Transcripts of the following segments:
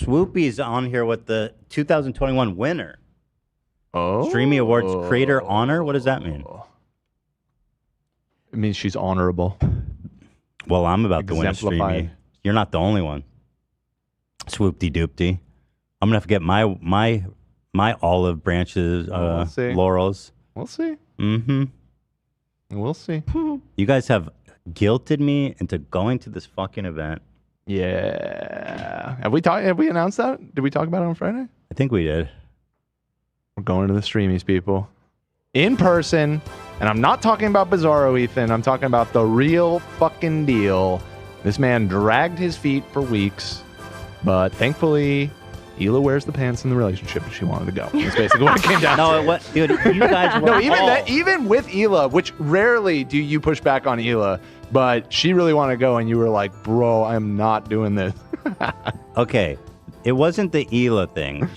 Swoopy's on here with the 2021 winner. Oh. Streamy Awards Creator Honor. What does that mean? It means she's honorable. Well, I'm about to win a Streamy. You're not the only one. Swoopty doopty. I'm gonna have to get my olive branches, laurels. We'll see. Mm-hmm. We'll see. You guys have guilted me into going to this fucking event. Yeah. Have we announced that? Did we talk about it on Friday? I think we did. We're going to the Streamies, people. In person. And I'm not talking about Bizarro, Ethan. I'm talking about the real fucking deal. This man dragged his feet for weeks. But thankfully, Hila wears the pants in the relationship and she wanted to go. That's basically what it came down to. No, dude, you guys were even with Hila, which rarely do you push back on Hila, but she really wanted to go and you were like, bro, I'm not doing this. Okay. It wasn't the Hila thing.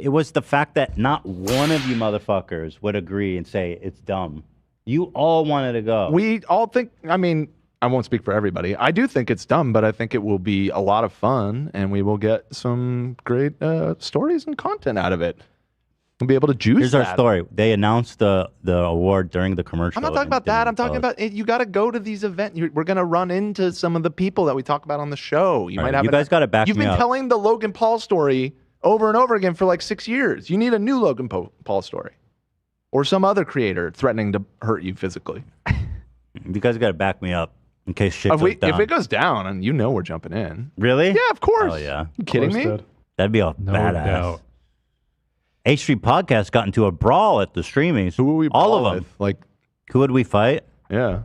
It was the fact that not one of you motherfuckers would agree and say it's dumb. You all wanted to go. We all think, I mean, I won't speak for everybody. I do think it's dumb, but I think it will be a lot of fun and we will get some great stories and content out of it. We'll be able to juice Here's our story. They announced the award during the commercial. I'm not talking about that. I'm talking about you got to go to these events. We're going to run into some of the people that we talk about on the show. You guys got to back me up. You've been telling the Logan Paul story over and over again for like 6 years. You need a new Logan Paul story. Or some other creator threatening to hurt you physically. You guys got to back me up in case shit goes down. If it goes down, and you know we're jumping in. Really? Yeah, of course. Oh, yeah. You kidding me? That'd be a badass. Doubt. H Street Podcast got into a brawl at the Streamies. Who would we all of them? With? Like, who would we fight? Yeah.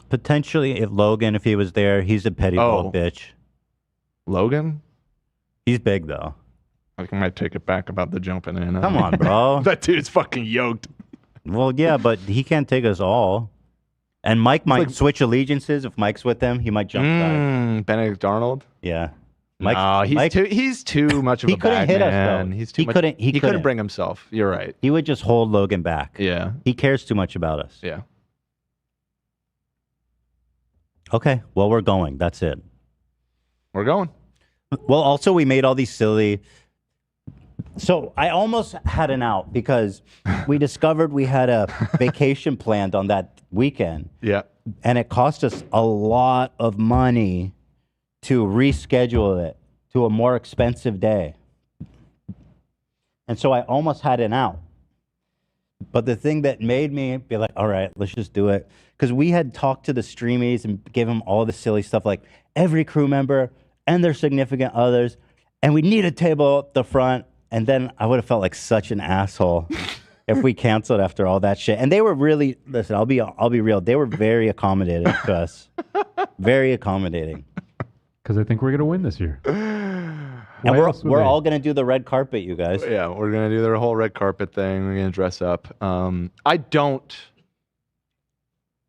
Potentially, if Logan, if he was there, he's a petty little bitch. Logan? He's big, though. I might take it back about the jumping in. Come on, bro. That dude's fucking yoked. Well, yeah, but he can't take us all. And Mike might switch allegiances. If Mike's with them, he might jump back. Benedict Arnold? Yeah. He's too much of a bad hit man. Us, though. He couldn't bring himself. You're right. He would just hold Logan back. Yeah. He cares too much about us. Yeah. Okay. Well, we're going. That's it. We're going. Well, also, we made all these silly... So I almost had an out because we discovered we had a vacation planned on that weekend. Yeah. And it cost us a lot of money to reschedule it to a more expensive day. And so I almost had an out. But the thing that made me be like, all right, let's just do it. Because we had talked to the Streamies and gave them all the silly stuff, like every crew member and their significant others. And we need a table up the front. And then I would have felt like such an asshole if we canceled after all that shit. And they were really, listen, I'll be real. They were very accommodating to us. Very accommodating. Because I think we're going to win this year. And we're all going to do the red carpet, you guys. Yeah, we're going to do the whole red carpet thing. We're going to dress up. I don't,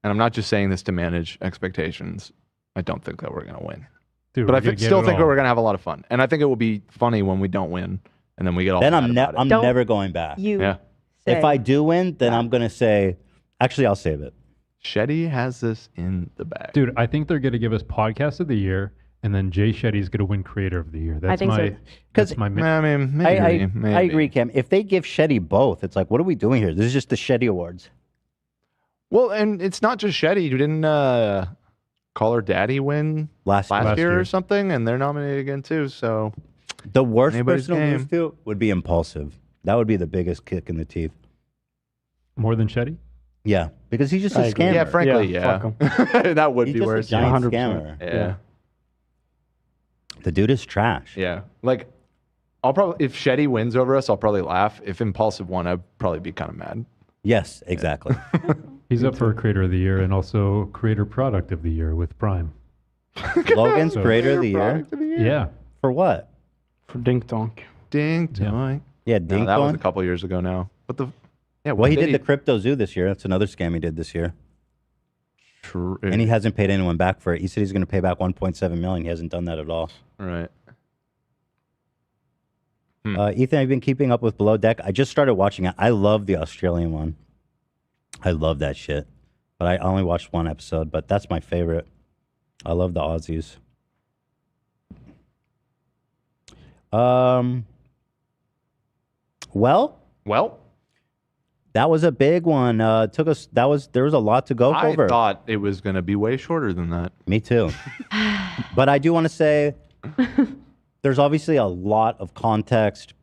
and I'm not just saying this to manage expectations, I don't think that we're going to win. Dude, but I still think we're going to have a lot of fun. And I think it will be funny when we don't win. And then we get all Then I'm never going back. If I do win, then I'm going to say, actually, I'll save it. Shetty has this in the bag. Dude, I think they're going to give us Podcast of the Year, and then Jay Shetty's going to win Creator of the Year. That's maybe. I agree, Cam. If they give Shetty both, it's like, what are we doing here? This is just the Shetty Awards. Well, and it's not just Shetty. You didn't Call Her Daddy win last year or something? And they're nominated again, too, so... The worst person to lose to would be Impulsive. That would be the biggest kick in the teeth. More than Shetty? Yeah, because he's just a scammer. Yeah, frankly, yeah. That would be worse. He's just a giant scammer. Yeah. The dude is trash. Yeah. Like, I'll probably, if Shetty wins over us, I'll probably laugh. If Impulsive won, I'd probably be kind of mad. Yes, exactly. He's up for Creator of the Year and also Creator Product of the Year with Prime. Logan's Creator of the Year? Yeah. For what? For Dink Donk. Dink Donk. Yeah, Dink Donk. That was a couple years ago now. Well, he did the Crypto Zoo this year. That's another scam he did this year. True. And he hasn't paid anyone back for it. He said he's going to pay back 1.7 million. He hasn't done that at all. Right. Ethan, I've been keeping up with Below Deck. I just started watching it. I love the Australian one. I love that shit. But I only watched one episode, but that's my favorite. I love the Aussies. Well, that was a big one. There was a lot to go over. I thought it was going to be way shorter than that. Me too. But I do want to say there's obviously a lot of context,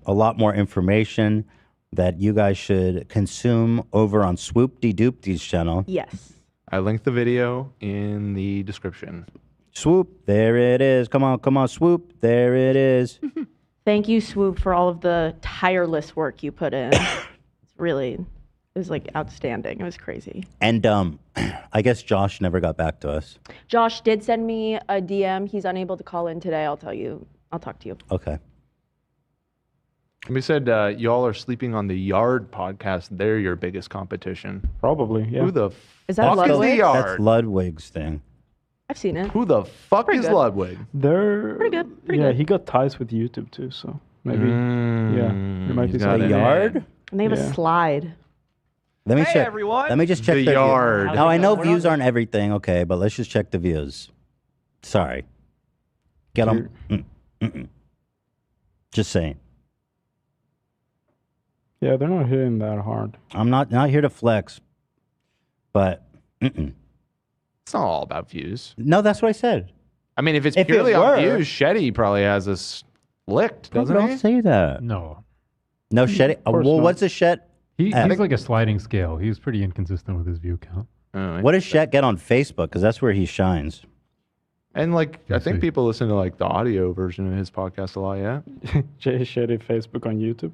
a lot more information that you guys should consume over on Swoop-de-Doop-dee's channel. Yes. I linked the video in the description. Swoop, there it is. Come on, Swoop, there it is. Thank you, Swoop, for all of the tireless work you put in. It was like outstanding. It was crazy. And I guess Josh never got back to us. Josh did send me a DM. He's unable to call in today. I'll talk to you. Okay. We said y'all are sleeping on the Yard podcast. They're your biggest competition. Probably, yeah. Who the Is that fuck is the Ludwig? Yard? That's Ludwig's thing. I've seen it. Who the fuck Pretty is good. Ludwig? They're Pretty good. Pretty yeah, good. he got ties with YouTube too, so maybe yeah, there might be he's got something. it in. Yard? And they have Yeah. a slide. Let me Hey, check. everyone. Let me just check The their views. Yard. Now I know views aren't everything, okay, but let's just check the views. Sorry. Get them. Just saying. Yeah, they're not hitting that hard. I'm not here to flex, but It's not all about views. no, that's what I said. I mean, if it's If it purely on were- views, Shetty probably has us licked, doesn't Don't he? say that. No. No Shetty. course Well, not. what's a Shet? He's I think- like a sliding scale. He's pretty inconsistent with his view count. Oh, What does Shet get on Facebook? Because that's where he shines. And like, I Let's think see. people listen to like the audio version of his podcast a lot. Yeah. Jay Shetty Facebook on YouTube.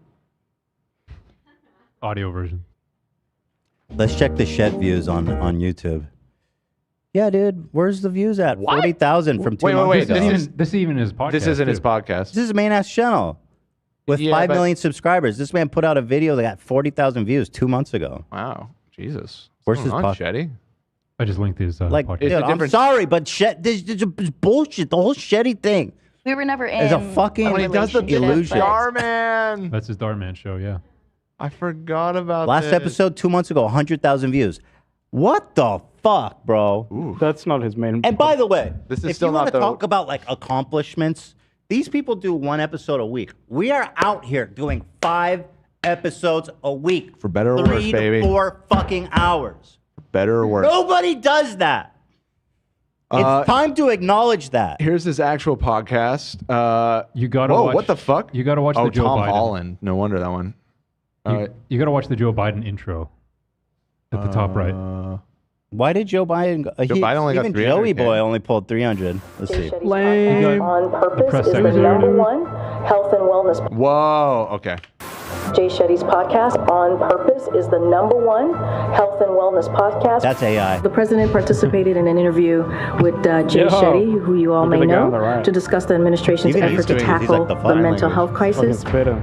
Audio version. Let's check the Shet views on YouTube. Yeah, dude, where's the views at? What? 40,000 from 2 Wait, months wait, ago. This even is podcast. This isn't his too. podcast. This is a main ass channel with Yeah, 5 but- million subscribers. This man put out a video that got 40,000 views 2 months ago. Wow, Jesus. Where's What's his going on, pod- Shetty? I just linked his Like, podcast. dude, It's a I'm different- sorry, but this is bullshit. The whole Shetty thing We were never in. is a fucking When he does the illusion. Starman. That's his Darman show, yeah. I forgot about Last this. episode 2 months ago, 100,000 views. What the fuck, bro? That's not his main. And by the way, This is if still you want not to the- talk about like accomplishments, these people do 1 episode a week. We are out here doing 5 episodes a week For better or worse, 3 baby. to 4 fucking hours. Better or worse? Nobody does that. It's time to acknowledge that. Here's his actual podcast. You gotta Whoa, watch. what the fuck? You gotta watch Oh, the Joe Tom Biden. Holland. No wonder that one. All right. You gotta watch the Joe Biden intro at the top right. Why did Joe Biden? Joe Biden only got even 300K. Joey Boy only pulled 300. Let's see. Lame. On The Purpose press is the secretary. number one health and wellness. Whoa. Okay. Jay Shetty's podcast, On Purpose, is the number one health and wellness podcast. That's AI. The president participated in an interview with Jay Yo, Shetty, who you all look at may the guy on know, the right. to discuss the administration's You can effort to use it. He's tackle like the the fire mental language. health Fucking crisis. spit him.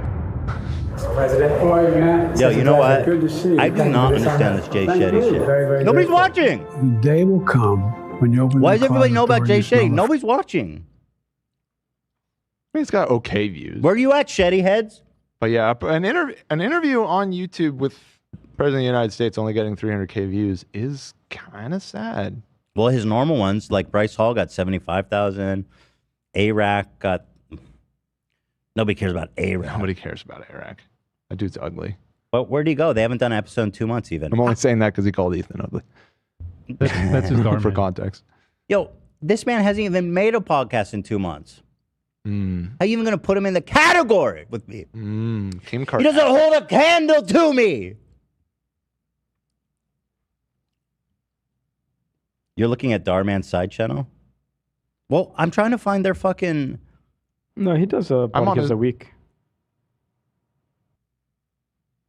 President. Yo, you know what? I do not understand this Jay Shetty shit. Nobody's watching. The day will come when you open Why the does everybody closet know about door Jay and you smell Shetty? the Nobody's watching. I mean, it's got okay views. Where are you at, Shetty heads? But yeah, an interview on YouTube with President of the United States only getting 300K views is kind of sad. Well, his normal ones, like Bryce Hall, got 75,000. A-Rack got... Nobody cares about A-Rack. Nobody cares about Iraq. That dude's ugly. But where'd he go? They haven't done an episode in 2 months even. I'm only saying that because he called Ethan ugly. That's his Darman. For context. Yo, this man hasn't even made a podcast in 2 months. Mm. How you even going to put him in the category with me? Kim He Kardashian. doesn't hold a candle to me. You're looking at Darman's side channel? Well, I'm trying to find their fucking... No, he does a I'm on podcast his- a week.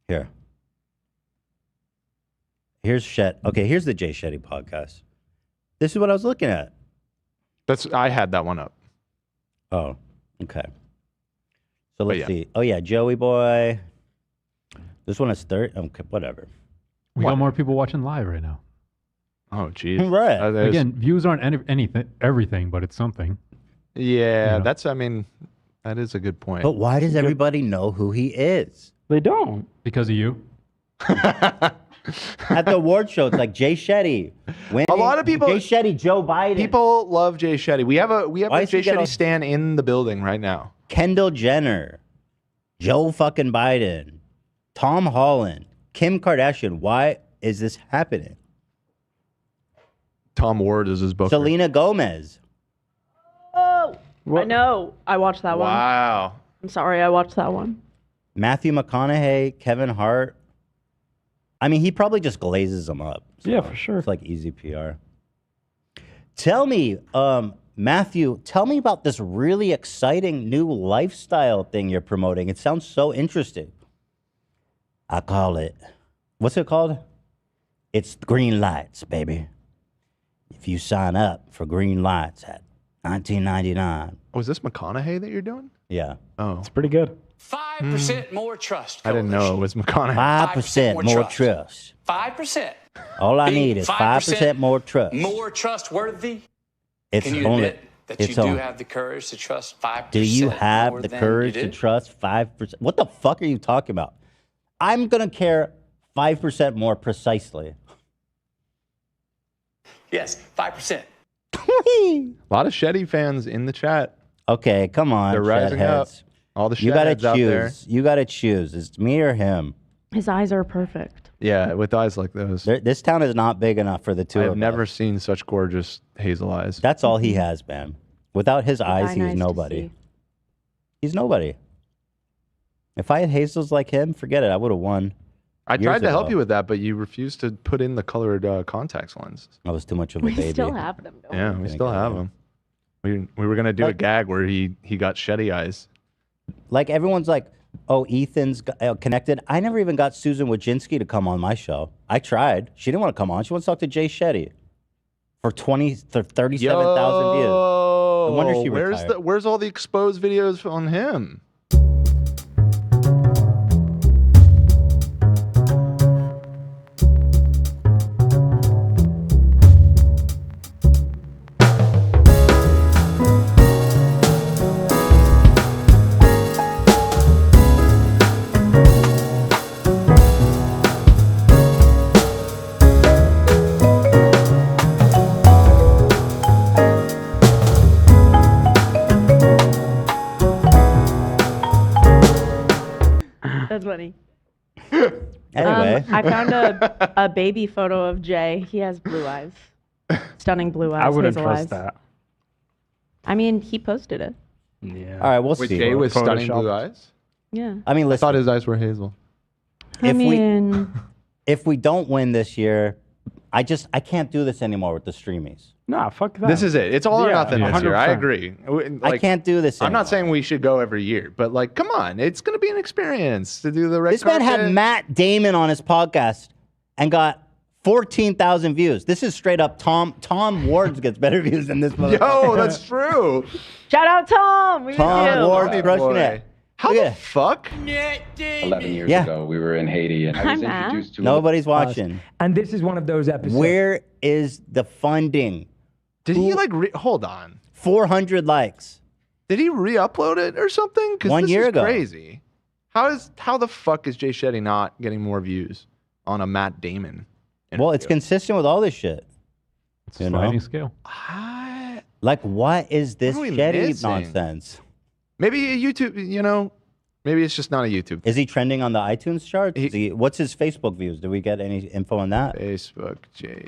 Here. Here's Shet. Okay, here's the Jay Shetty podcast. This is what I was looking at. I had that one up. Oh, okay. So let's yeah. see. Oh, yeah, Joey Boy. This one is 30. Okay, whatever. We got more people watching live right now. Oh, jeez. Right. Again, views aren't anything, everything, but it's something. Yeah, Yeah. that's, I mean, that is a good point. But why does everybody know who he is? They don't. Because of you. At the award show, it's like Jay Shetty. Winning. A lot of people- Jay Shetty, Joe Biden. People love Jay Shetty. We have a Why does Jay he get Shetty all- stand in the building right now. Kendall Jenner, Joe fucking Biden, Tom Holland, Kim Kardashian. Why is this happening? Tom Ward is his book. Selena Gomez. Oh, I know. I watched that one. Wow. I'm sorry, I watched that one. Matthew McConaughey, Kevin Hart. I mean, he probably just glazes them up. So Yeah, for sure. It's like easy PR. Tell me, Matthew, tell me about this really exciting new lifestyle thing you're promoting. It sounds so interesting. I call it, what's it called? It's green lights, baby. If you sign up for green lights at $19.99. Oh, is this McConaughey that you're doing? Yeah. Oh. It's pretty good. 5% more trust. I didn't know it was McConaughey. 5% more trust. 5%. All I need is 5% more trust. More trustworthy. It's Can you only, admit that you do have the courage to trust 5%? Do you have more the than courage you to do? trust 5%? What the fuck are you talking about? I'm going to care 5% more precisely. Yes, 5%. A lot of Shetty fans in the chat. Okay, come on. They're rising up. Shedheads. All the You got to Shedheads out there. choose. You got to choose. It's me or him. His eyes are perfect. Yeah, with eyes like those. This town is not big enough for the two I've of never us. seen such gorgeous hazel eyes. That's all he has, man. Without his eyes, Eye he's nice to nobody. see. He's nobody. If I had hazels like him, forget it. I would have won. I years tried to help ago. you with that, but you refused to put in the colored contacts lenses. I was too much of a We baby. still have them, though. Yeah, we Gonna still get have them. them. We were gonna do a Like- gag where he got Shetty eyes. Like everyone's like, oh, Ethan's connected. I never even got Susan Wojcinski to come on my show. I tried. She didn't want to come on. She wants to talk to Jay Shetty for 37,000 views. No wonder she retired. Where's all the exposed videos on him? That's funny. Anyway, I found a baby photo of Jay. He has blue eyes. Stunning blue eyes. I wouldn't hazel trust eyes. that. I mean, he posted it. Yeah. all right, we'll Wait, see. Jay with stunning Photoshopped. blue eyes? Yeah. I mean, I listen. thought his eyes were hazel. I If we- mean, If we don't win this year, I can't do this anymore with the streamies. Nah, fuck that. This is it. It's all or Yeah, nothing this year. I 100%. agree. I can't do this I'm anymore. not saying we should go every year, but like, come on, it's gonna be an experience to do the red This man had carpet. Matt Damon on his podcast and got 14,000 views. This is straight up Tom Ward gets better views than this motherfucker. Yo, that's true. shout out Tom. We Tom miss you. Ward Funny crushing boy. it. How Look the at- fuck? 11 years Yeah. ago, we were in Haiti, and I Hi, was Matt. introduced to Nobody's watching. And this is one of those episodes. Where is the funding? Did he like hold on? 400 likes. Did he re-upload it or something? 'Cause 1 this year is ago. Crazy. How the fuck is Jay Shetty not getting more views on a Matt Damon? Well, it's interview? consistent with all this shit. It's You a know? sliding scale. Like, what is this What are we Shetty missing? nonsense? Maybe a YouTube. Maybe it's just not a YouTube. Is he trending on the iTunes charts? What's his Facebook views? Do we get any info on that? Facebook, Jay.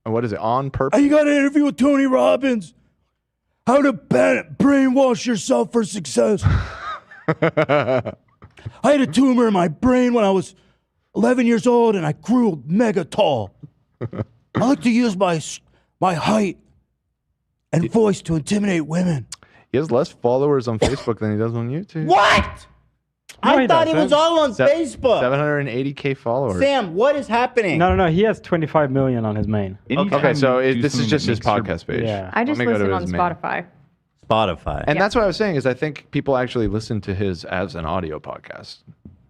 What is it? On purpose? You got an interview with Tony Robbins. How to brainwash yourself for success. I had a tumor in my brain when I was 11 years old, and I grew mega tall. I like to use my height and voice to intimidate women. He has less followers on Facebook than he does on YouTube. What? I thought he was all on Facebook. 780K followers. Sam, what is happening? No. He has 25 million on his main. Okay, so this is just his podcast page. Yeah. I just Let me go to listen on his main. Spotify. Spotify. And that's what I was saying is I think people actually listen to his as an audio podcast.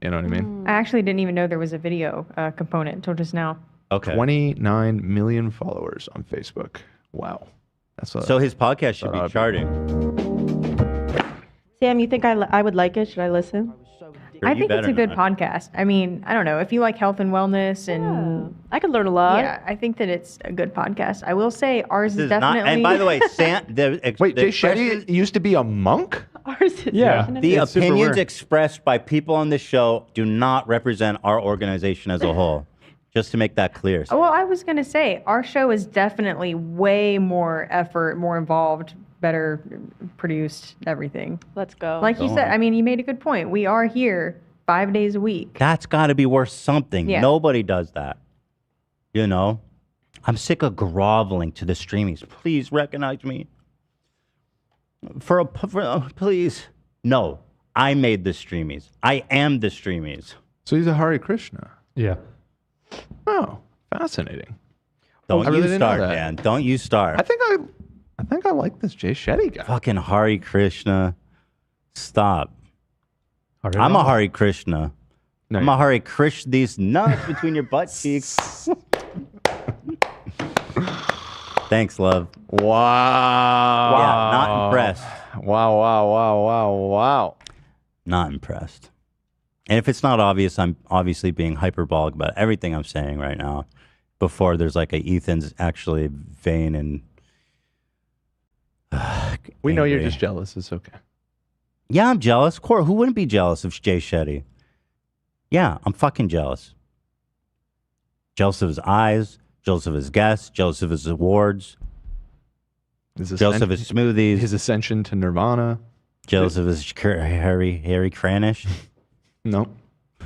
You know what I mean? I actually didn't even know there was a video component until just now. Okay. 29 million followers on Facebook. Wow. That's So his podcast should be charting. Sam, you think I would like it? Should I listen? I think it's better a good not. podcast. I mean, I don't know. If you like health and wellness and I could learn a lot. yeah, I think that it's a good podcast. I will say ours This is is not, definitely. and by the way, Sam, Wait, Jay Shetty used to be a monk? Ours is Yeah. The It's super opinions rare. expressed by people on this show do not represent our organization as a whole. Just to make that clear. Well, I was going to say, our show is definitely way more effort, more involved, better produced, everything. Let's go. Like you said, I mean, you made a good point. We are here 5 days a week. That's got to be worth something. Yeah. Nobody does that. You know? I'm sick of groveling to the streamies. Please recognize me. Please. No, I made the streamies. I am the streamies. So he's a Hare Krishna. Yeah. Oh, fascinating. Don't I really you didn't know start, that. man. Don't you start. I think I like this Jay Shetty guy. Fucking Hare Krishna. Stop. Hare I'm a Rama. Hare Krishna. No, I'm a Hare Krishna these nuts between your butt cheeks. Thanks, love. Wow. Yeah, not impressed. Wow. Not impressed. And if it's not obvious, I'm obviously being hyperbolic about everything I'm saying right now. Before there's like a Ethan's actually vain and We know you're angry. just jealous. It's okay. Yeah, I'm jealous. Who wouldn't be jealous of Jay Shetty? Yeah, I'm fucking jealous. Jealous of his eyes, jealous of his guests, jealous of his awards, jealous of his smoothies, his ascension to Nirvana, jealous of his hairy cranish. No.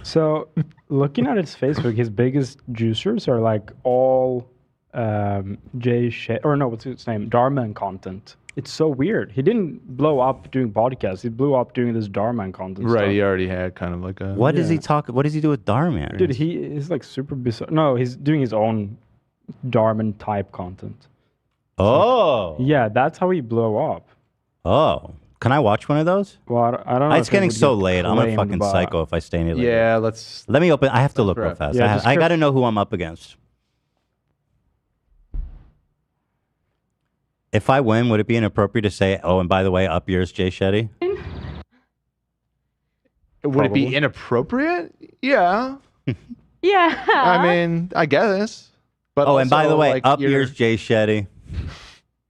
So, looking at his Facebook, his biggest juicers are like all Jay Shetty, or no, what's his name? Darman content. It's so weird. He didn't blow up doing podcasts. He blew up doing this Darman content. Right, stuff. he already had kind of like a... What does he talk? What does he do with Darman? Dude, he is like super bizarre. No, he's doing his own Darman type content. Oh. Yeah, that's how he blew up. Oh. Can I watch one of those? Well, I don't know. It's if it getting would so get late. I'm a claimed fucking by- psycho if I stay any later. Yeah, let's... Let me open. I have to look real correct. fast. Yeah, just I got to know who I'm up against. If I win, would it be inappropriate to say, oh, and by the way, up yours, Jay Shetty? Would it be inappropriate? Yeah. Yeah. I mean, I guess. But Oh, and by also, the way, like, up you're- yours, Jay Shetty.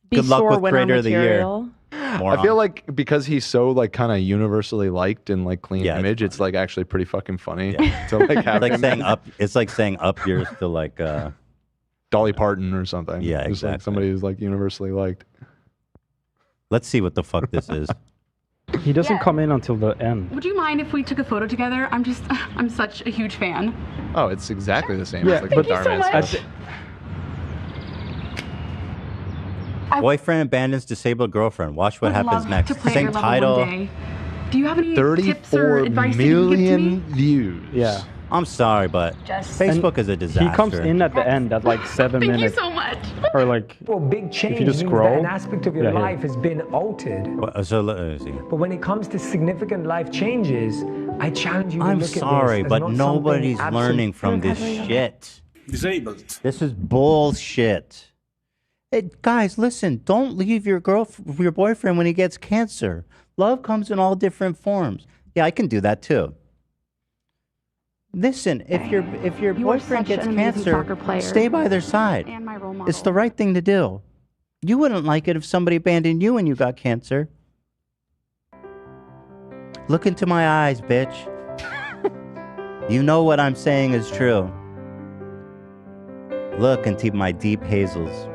Be Good luck sore with winner Creator of the Year. material. I feel like because he's so like kind of universally liked and like clean Yeah, it's image, it's like actually pretty fucking funny to like have like him saying up. It's like saying up yours to like. Dolly Parton or something. Yeah, Just like exactly. somebody who's like universally liked. Let's see what the fuck this is. He doesn't come in until the end. Would you mind if we took a photo together? I'm such a huge fan. Oh, it's exactly the same Yeah, as like but the Darman stuff. Boyfriend abandons disabled girlfriend. Watch what Would happens love next. to play at Same your level title. one day. Do you have any tips 34 or advice that you can give to me? million views. Yeah. I'm sorry, but Facebook is a disaster. He comes in at the end at like 7 Thank minutes. you so much. Or like, Well, big change if you just means scroll, that an aspect of your yeah, here. life has been altered. So let me see. But when it comes to significant life changes, I challenge you to I'm look sorry, at this but as not nobody's something learning from this shit. Disabled. This is bullshit. Hey, guys, listen. Don't leave your boyfriend when he gets cancer. Love comes in all different forms. Yeah, I can do that too. Listen, if your You are boyfriend such gets an amazing cancer, soccer player. stay by their side. And my role model. It's the right thing to do. You wouldn't like it if somebody abandoned you when you got cancer. Look into my eyes, bitch. You know what I'm saying is true. Look into my deep hazels.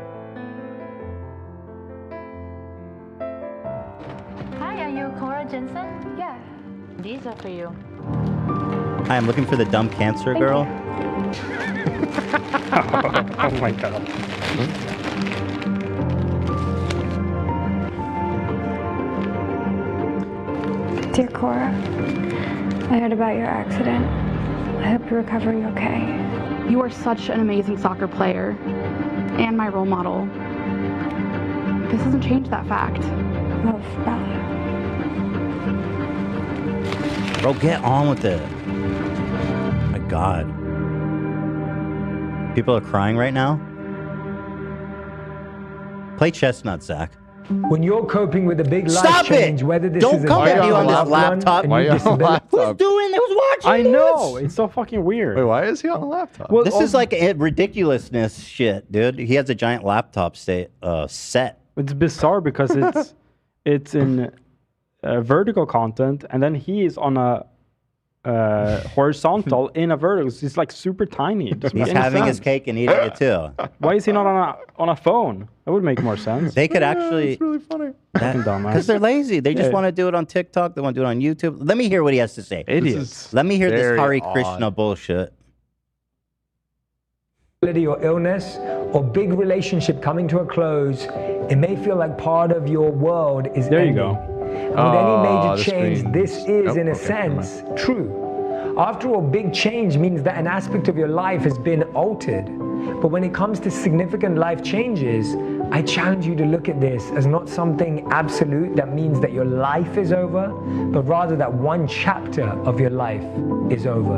Hi, are you Cora Jensen? Yeah. These are for you. Hi, I'm looking for the dumb cancer girl. oh my god. Dear Cora, I heard about your accident. I hope you're recovering okay. You are such an amazing soccer player and my role model. This doesn't change that fact. Love, Bella. Bro, get on with it. My God. People are crying right now. Play Chestnut, Zach. When you're coping with a big life Stop change, it! whether this Don't is a come at death me of on a this loved one, laptop. a Why new are you on a disability- laptop? Who's doing this? Who's watching I this? know. It's so fucking weird. Wait, why is he on a laptop? Well, This is like a ridiculousness shit, dude. He has a giant laptop set. It's bizarre because it's in vertical content, and then he is on a horizontal in a vertical. It's like super tiny. It doesn't He's make any having his sense. cake and eating it too. Why is he not on a phone? That would make more sense. They could actually. It's really funny. Because they're lazy. They just want to do it on TikTok. They want to do it on YouTube. Let me hear what he has to say. Idiots. Let me hear this very Hare odd. Krishna bullshit. Or illness or big relationship coming to a close, it may feel like part of your world is There you ending. go. With Oh, any the major change, screen. this is, Nope, in a okay, never mind. sense, true. After all, big change means that an aspect of your life has been altered. But when it comes to significant life changes, I challenge you to look at this as not something absolute that means that your life is over, but rather that one chapter of your life is over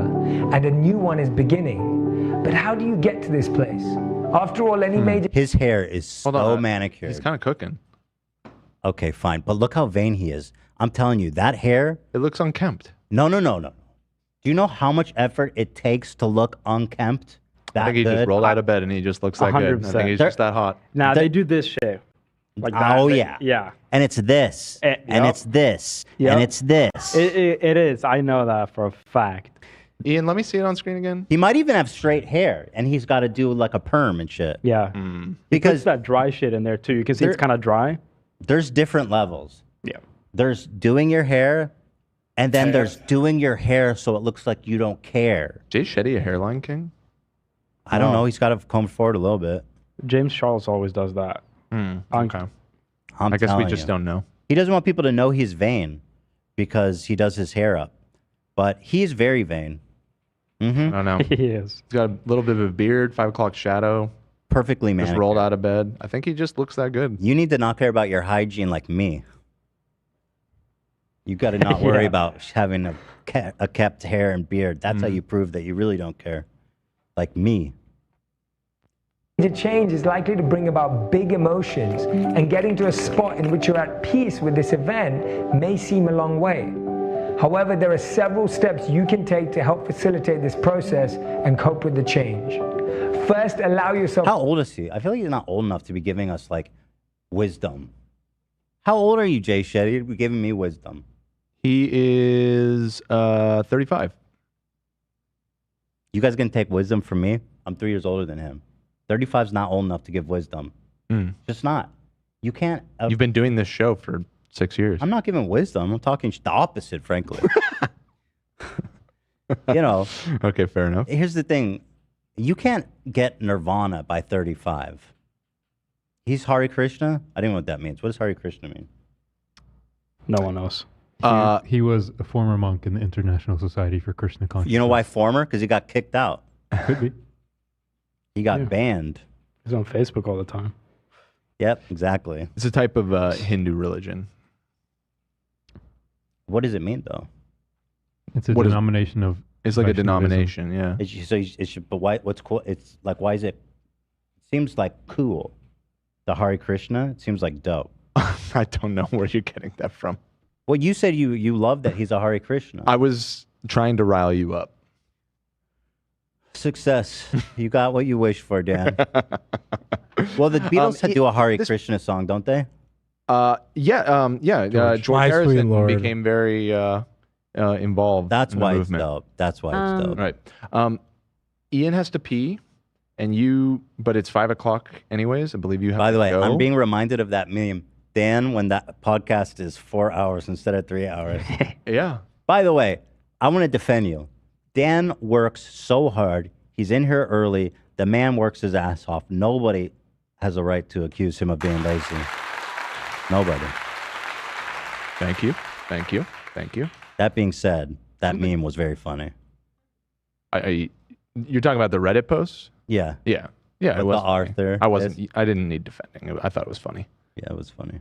and a new one is beginning. But how do you get to this place? After all, any major... His hair is so manicured. He's kind of cooking. Okay, fine. But look how vain he is. I'm telling you, that hair. It looks unkempt. No. Do you know how much effort it takes to look unkempt? I think he just rolled out of bed and he just looks that good. I think he's just that hot. Nah, they do this shave. Like that. Oh, They- yeah. Yeah. And it's this. And Yep. it's this. Yep. And it's this. It is. I know that for a fact. Ian, let me see it on screen again. He might even have straight hair, and he's got to do like a perm and shit. Yeah. Because that dry shit in there too. You can see it's kind of dry. There's different levels. Yeah. There's doing your hair, and then there's doing your hair so it looks like you don't care. Jay Shetty a hairline king? I don't know. He's got to come forward a little bit. James Charles always does that. Okay. I'm I guess we telling just you. don't know. He doesn't want people to know he's vain because he does his hair up. But he's very vain. I don't know. He is. He's got a little bit of a beard, 5 o'clock shadow. Perfectly Just manicured. rolled out of bed. I think he just looks that good. You need to not care about your hygiene like me. You got to not worry Yeah. about having a kept hair and beard. That's how you prove that you really don't care. Like me. Major change is likely to bring about big emotions, and getting to a spot in which you're at peace with this event may seem a long way. However, there are several steps you can take to help facilitate this process and cope with the change. First, allow yourself... How old is he? I feel like he's not old enough to be giving us like wisdom. How old are you, Jay Shetty? You're giving me wisdom. He is 35. You guys gonna take wisdom from me? I'm 3 years older than him. 35's not old enough to give wisdom. Just not. You can't. You've been doing this show for 6 years. I'm not giving wisdom. I'm talking the opposite, frankly. You know. Okay, fair enough. Here's the thing. You can't get nirvana by 35. He's Hare Krishna? I don't know what that means. What does Hare Krishna mean? No one knows. He was a former monk in the International Society for Krishna Consciousness. You know why former? Because he got kicked out. Could be. He got banned. He's on Facebook all the time. Yep, exactly. It's a type of Hindu religion. What does it mean, though? It's a What is- denomination of. It's like a Vaishnavism. denomination, yeah. But why? What's cool? It's like, why is it? Seems like cool. The Hare Krishna. It seems like dope. I don't know where you're getting that from. Well, you said you love that he's a Hare Krishna. I was trying to rile you up. Success. You got what you wished for, Dan. Well, the Beatles do a Hare Krishna song, don't they? George My sweet Harrison Lord. became very involved. That's in the why it's movement. dope. That's why it's dope. Right. Ian has to pee, but it's 5 o'clock anyways. I believe you have By the to way, go. I'm being reminded of that meme. Dan, when that podcast is 4 hours instead of 3 hours. Yeah. By the way, I want to defend you. Dan works so hard. He's in here early. The man works his ass off. Nobody has a right to accuse him of being lazy. Nobody. Thank you. Thank you. Thank you. That being said, that meme was very funny. You're talking about the Reddit post? Yeah. Yeah. Yeah. With It was the Arthur. I didn't need defending. I thought it was funny. Yeah, it was funny.